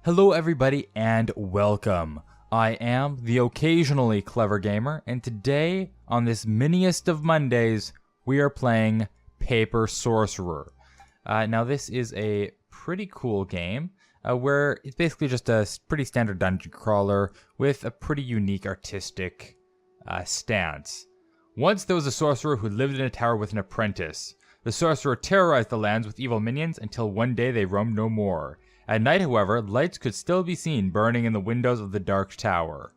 Hello everybody and welcome. I am the occasionally clever gamer, and today, on this miniest of Mondays, we are playing Paper Sorcerer. Now this is a pretty cool game, where it's basically just a pretty standard dungeon crawler with a pretty unique artistic stance. Once there was a sorcerer who lived in a tower with an apprentice. The sorcerer terrorized the lands with evil minions until one day they roamed no more. At night, however, lights could still be seen burning in the windows of the dark tower.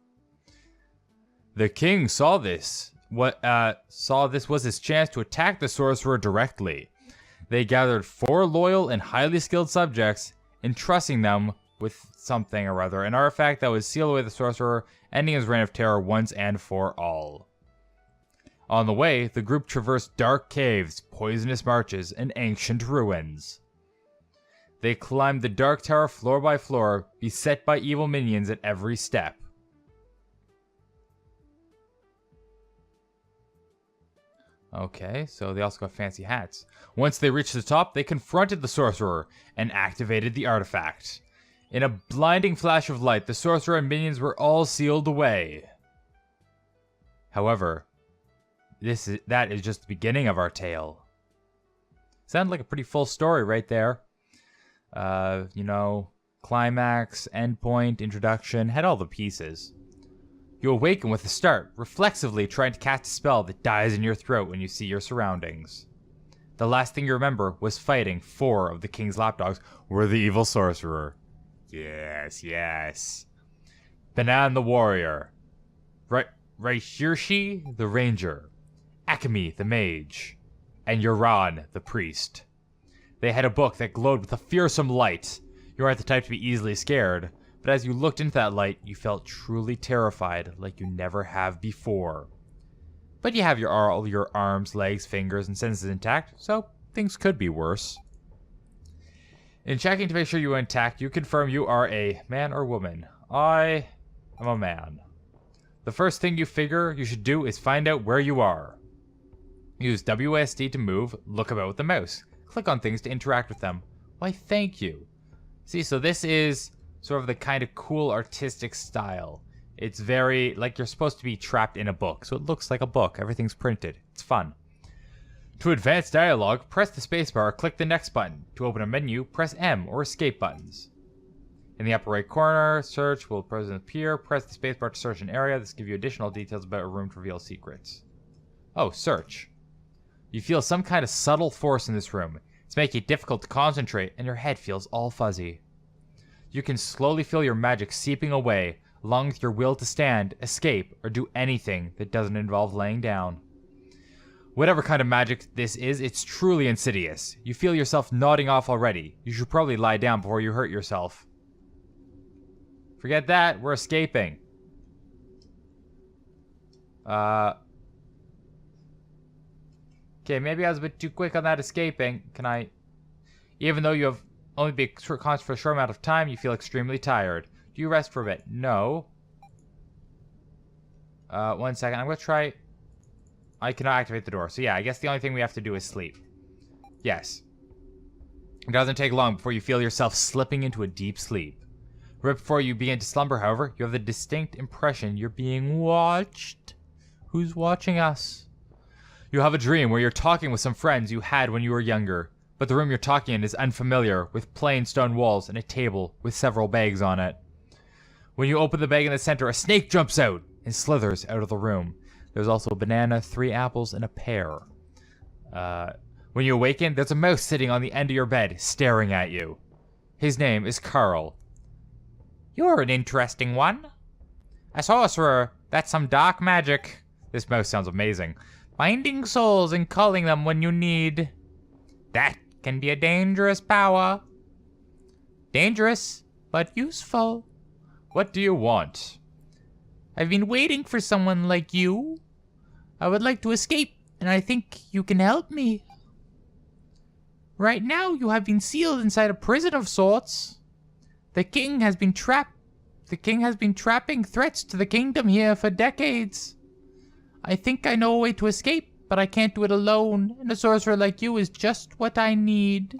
The king saw this was his chance to attack the sorcerer directly. They gathered 4 loyal and highly skilled subjects, entrusting them with something or other, an artifact that would seal away the sorcerer, ending his reign of terror once and for all. On the way, the group traversed dark caves, poisonous marches, and ancient ruins. They climbed the dark tower floor by floor, beset by evil minions at every step. Okay, so they also got fancy hats. Once they reached the top, they confronted the sorcerer and activated the artifact. In a blinding flash of light, the sorcerer and minions were all sealed away. However, that is just the beginning of our tale. Sounded like a pretty full story right there. Climax, endpoint, introduction, had all the pieces. You awaken with a start, reflexively trying to cast a spell that dies in your throat when you see your surroundings. The last thing you remember was fighting 4 of the king's lapdogs were the evil sorcerer. Yes. Banan the warrior. Raishirshi the ranger. Akemi the mage. And Yoran the priest. They had a book that glowed with a fearsome light. You aren't the type to be easily scared, but as you looked into that light, you felt truly terrified like you never have before. But you have all your arms, legs, fingers, and senses intact, so things could be worse. In checking to make sure you are intact, you confirm you are a man or woman. I am a man. The first thing you figure you should do is find out where you are. Use WASD to move, look about with the mouse. Click on things to interact with them. Why, thank you. See, so this is sort of the kind of cool artistic style. It's very, like you're supposed to be trapped in a book, so it looks like a book. Everything's printed. It's fun. To advance dialogue, press the spacebar or click the next button. To open a menu, press M or escape buttons. In the upper right corner, search will presently appear. Press the spacebar to search an area. This gives you additional details about a room to reveal secrets. Oh, search. You feel some kind of subtle force in this room. It's making it difficult to concentrate, and your head feels all fuzzy. You can slowly feel your magic seeping away, along with your will to stand, escape, or do anything that doesn't involve laying down. Whatever kind of magic this is, it's truly insidious. You feel yourself nodding off already. You should probably lie down before you hurt yourself. Forget that, we're escaping. Okay, maybe I was a bit too quick on that escaping. Can I... Even though you have only been conscious for a short amount of time, you feel extremely tired. Do you rest for a bit? No. 1 second. I'm going to try... I cannot activate the door. So yeah, I guess the only thing we have to do is sleep. Yes. It doesn't take long before you feel yourself slipping into a deep sleep. Right before you begin to slumber, however, you have the distinct impression you're being watched. Who's watching us? You have a dream where you're talking with some friends you had when you were younger, but the room you're talking in is unfamiliar, with plain stone walls and a table with several bags on it. When you open the bag in the center, a snake jumps out and slithers out of the room. There's also a banana, 3 apples, and a pear. When you awaken, there's a mouse sitting on the end of your bed, staring at you. His name is Carl. You're an interesting one. A sorcerer, that's some dark magic. This mouse sounds amazing. Finding souls and calling them when you need. That can be a dangerous power. Dangerous, but useful. What do you want? I've been waiting for someone like you. I would like to escape, and I think you can help me. Right now, you have been sealed inside a prison of sorts. The king has been trapping threats to the kingdom here for decades. I think I know a way to escape, but I can't do it alone, and a sorcerer like you is just what I need.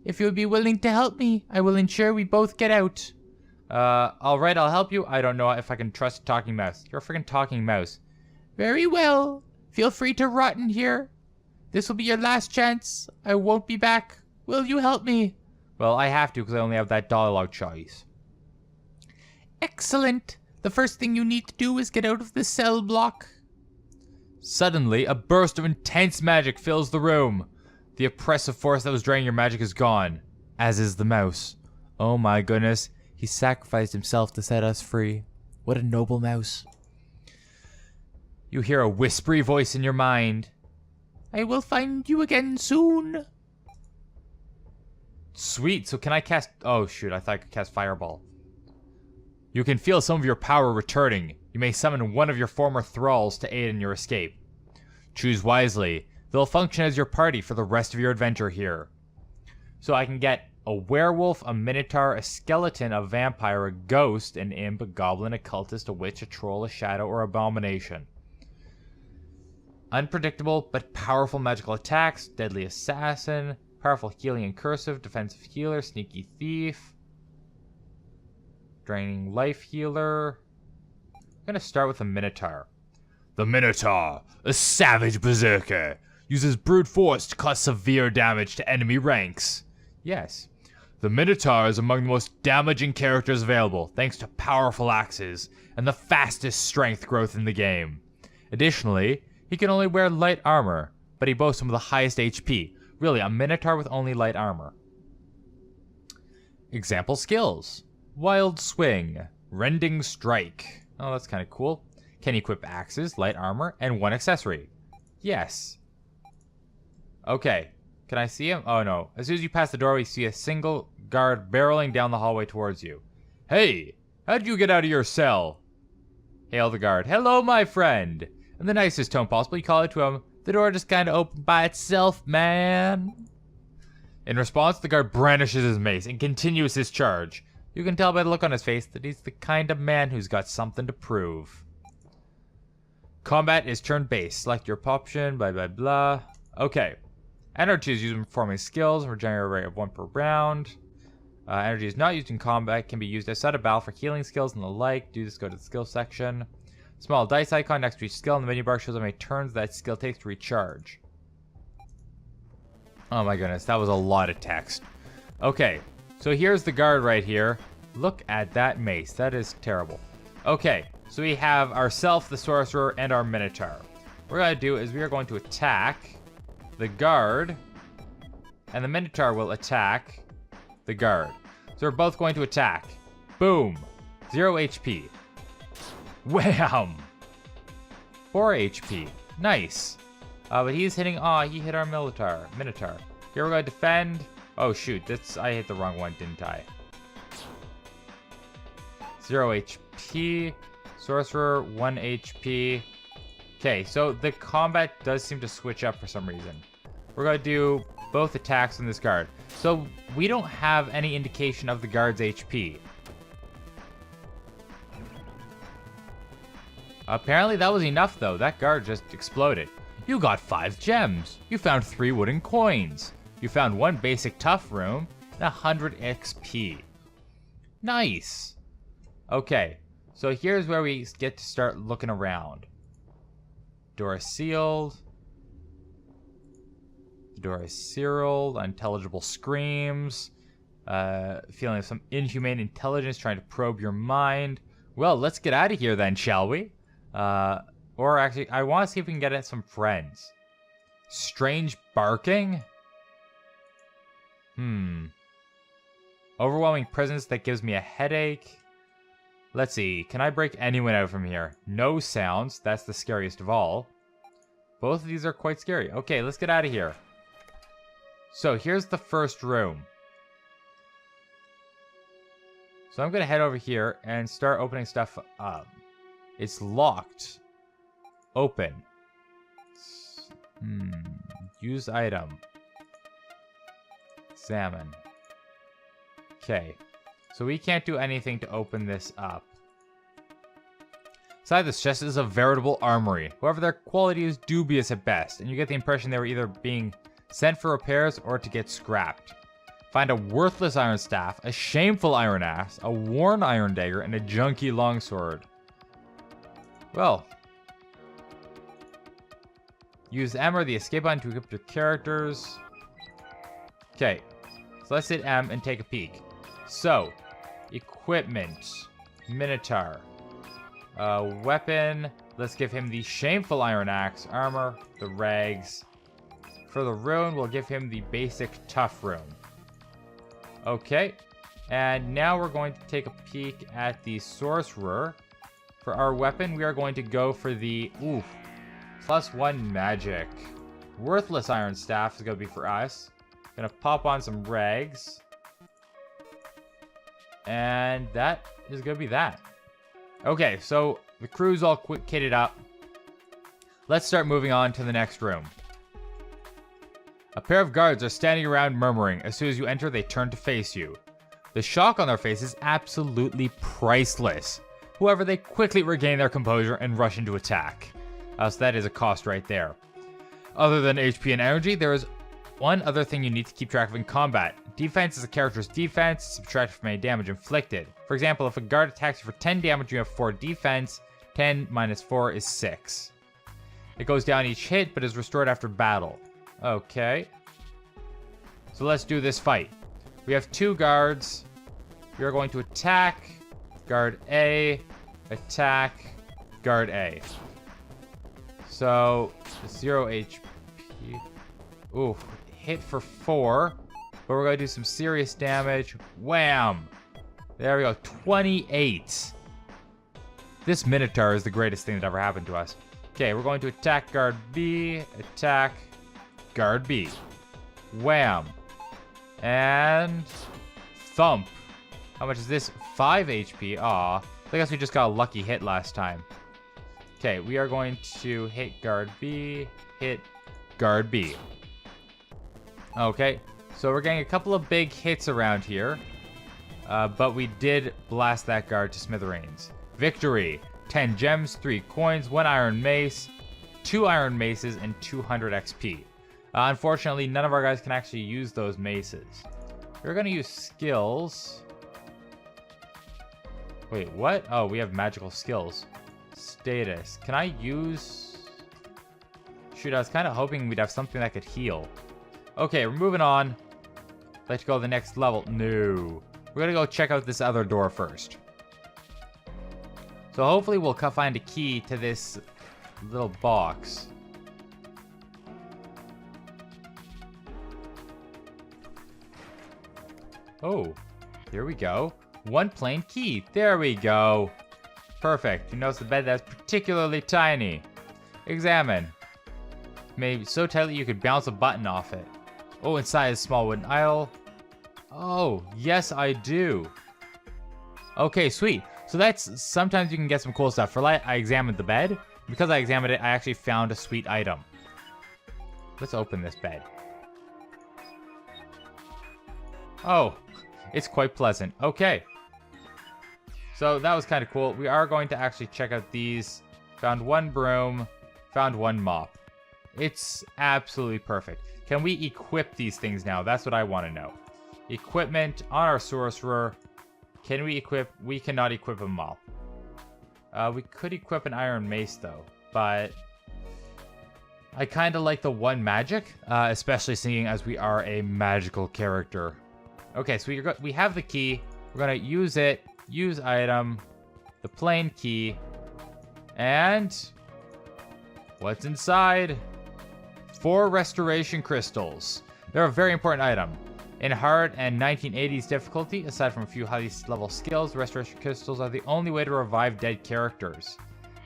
If you would be willing to help me, I will ensure we both get out. Alright, I'll help you. I don't know if I can trust a talking mouse. You're a freaking talking mouse. Very well. Feel free to rot in here. This will be your last chance. I won't be back. Will you help me? Well, I have to because I only have that dialogue choice. Excellent. The first thing you need to do is get out of the cell block. Suddenly, a burst of intense magic fills the room. The oppressive force that was draining your magic is gone, as is the mouse. Oh my goodness, he sacrificed himself to set us free. What a noble mouse. You hear a whispery voice in your mind. I will find you again soon. Sweet, so can I cast... Oh shoot, I thought I could cast Fireball. You can feel some of your power returning. You may summon one of your former thralls to aid in your escape. Choose wisely. They'll function as your party for the rest of your adventure here. So I can get a werewolf, a minotaur, a skeleton, a vampire, a ghost, an imp, a goblin, a cultist, a witch, a troll, a shadow, or abomination. Unpredictable but powerful magical attacks, deadly assassin, powerful healing and cursive, defensive healer, sneaky thief, draining life healer. I'm going to start with a minotaur. The Minotaur, a savage berserker, uses brute force to cause severe damage to enemy ranks. Yes, the Minotaur is among the most damaging characters available thanks to powerful axes and the fastest strength growth in the game. Additionally, he can only wear light armor, but he boasts some of the highest HP. Really, a Minotaur with only light armor. Example skills. Wild Swing, Rending Strike. Oh, that's kind of cool. Can equip axes, light armor, and one accessory. Yes. Okay. Can I see him? Oh no. As soon as you pass the door, we see a single guard barreling down the hallway towards you. Hey! How did you get out of your cell? Hail the guard. Hello, my friend! In the nicest tone possible, you call out to him. The door just kind of opened by itself, man. In response, the guard brandishes his mace and continues his charge. You can tell by the look on his face that he's the kind of man who's got something to prove. Combat is turn-based. Select your option, blah, blah, blah. Okay. Energy is used in performing skills, regenerate rate of 1 per round. Energy is not used in combat, can be used outside of battle for healing skills and the like. Do this, go to the skill section. Small dice icon next to each skill in the menu bar shows how many turns that skill takes to recharge. Oh my goodness, that was a lot of text. Okay, so here's the guard right here. Look at that mace, that is terrible. Okay, so we have ourself, the sorcerer, and our minotaur. What we're going to do is we are going to attack the guard, and the minotaur will attack the guard. So we're both going to attack. Boom. 0 HP. Wham! 4 HP. Nice. But he's hitting... Aw, he hit our Minotaur. Here we're going to defend. Oh, shoot. I hit the wrong one, didn't I? 0 HP. Sorcerer, 1 HP. Okay, so the combat does seem to switch up for some reason. We're going to do both attacks on this guard. So we don't have any indication of the guard's HP. Apparently that was enough though. That guard just exploded. You got 5 gems. You found 3 wooden coins. You found 1 basic tough room and 100 XP. Nice. Okay, so here's where we get to start looking around. Door is sealed. The door is sealed. Unintelligible screams. Feeling of some inhumane intelligence trying to probe your mind. Well, let's get out of here then, shall we? Or actually, I want to see if we can get some friends. Strange barking? Overwhelming presence that gives me a headache. Let's see, can I break anyone out from here? No sounds, that's the scariest of all. Both of these are quite scary. Okay, let's get out of here. So here's the first room. So I'm going to head over here and start opening stuff up. It's locked. Open. Use item. Examine. Okay. So we can't do anything to open this up. Inside this chest is a veritable armory. However, their quality is dubious at best, and you get the impression they were either being sent for repairs or to get scrapped. Find a worthless iron staff, a shameful iron axe, a worn iron dagger, and a junky longsword. Well. Use M or the escape button to equip your characters. Okay. So let's hit M and take a peek. So, equipment. Minotaur. Weapon. Let's give him the shameful iron axe. Armor. The rags. For the rune, we'll give him the basic tough rune. Okay. And now we're going to take a peek at the Sorcerer. For our weapon, we are going to go for the... Oof. +1 magic. Worthless iron staff is going to be for us. Gonna pop on some rags. And that is going to be that. Okay, so the crew's all kitted up. Let's start moving on to the next room. A pair of guards are standing around murmuring. As soon as you enter, they turn to face you. The shock on their face is absolutely priceless. However, they quickly regain their composure and rush into attack. So that is a cost right there. Other than HP and energy, there is one other thing you need to keep track of in combat. Defense is a character's defense, subtracted from any damage inflicted. For example, if a guard attacks you for 10 damage, you have 4 defense. 10 minus 4 is 6. It goes down each hit, but is restored after battle. Okay. So let's do this fight. We have 2 guards. We are going to attack guard A, attack guard A. So, 0 HP. Ooh, hit for 4. But we're going to do some serious damage. Wham! There we go, 28. This Minotaur is the greatest thing that ever happened to us. Okay, we're going to attack guard B, attack guard B. Wham! And thump. How much is this? 5 HP. Aw. I guess we just got a lucky hit last time. Okay, we are going to hit guard B, hit guard B. Okay, so we're getting a couple of big hits around here. But we did blast that guard to smithereens. Victory. 10 gems, 3 coins, 1 iron mace, 2 iron maces, and 200 XP. Unfortunately, none of our guys can actually use those maces. We're going to use skills. Wait, what? Oh, we have magical skills. Status. Can I use... Shoot, I was kind of hoping we'd have something that could heal. Okay, we're moving on. Let's go to the next level. No. We're going to go check out this other door first. So hopefully we'll find a key to this little box. Oh, here we go. 1 plain key. There we go. Perfect. You notice the bed that's particularly tiny. Examine. Maybe so tightly you could bounce a button off it. Oh, inside is a small wooden idol. Oh, yes I do. Okay, sweet. So that's, sometimes you can get some cool stuff. For light, I examined the bed. Because I examined it, I actually found a sweet item. Let's open this bed. Oh, it's quite pleasant. Okay. So that was kind of cool. We are going to actually check out these. Found 1 broom. Found 1 mop. It's absolutely perfect. Can we equip these things now? That's what I want to know. Equipment on our Sorcerer. Can we equip? We cannot equip a mop. We could equip an iron mace though, but I kind of like the 1 magic, especially seeing as we are a magical character. Okay, so we have the key. We're gonna use it. Use item. The plain key. And what's inside? 4 restoration crystals. They're a very important item. In hard and 1980s difficulty, aside from a few high level skills, the restoration crystals are the only way to revive dead characters.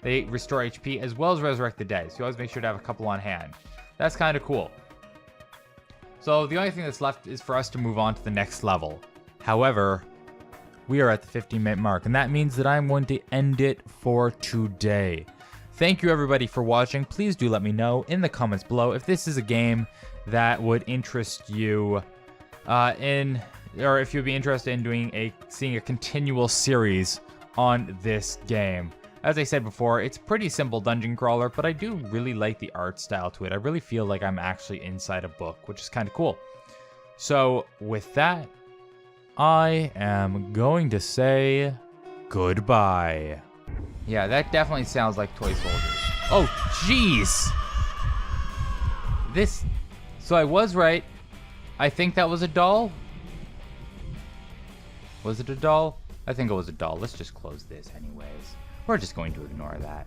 They restore HP as well as resurrect the dead, so you always make sure to have a couple on hand. That's kind of cool. So the only thing that's left is for us to move on to the next level. However, we are at the 15-minute mark, and that means that I'm going to end it for today. Thank you everybody for watching. Please do let me know in the comments below if this is a game that would interest you or if you'd be interested in seeing a continual series on this game. As I said before, it's a pretty simple dungeon crawler, but I do really like the art style to it. I really feel like I'm actually inside a book, which is kind of cool. So, with that, I am going to say goodbye. Yeah, that definitely sounds like toy soldiers. Oh, jeez! So I was right. I think that was a doll. Was it a doll? I think it was a doll. Let's just close this anyways. We're just going to ignore that.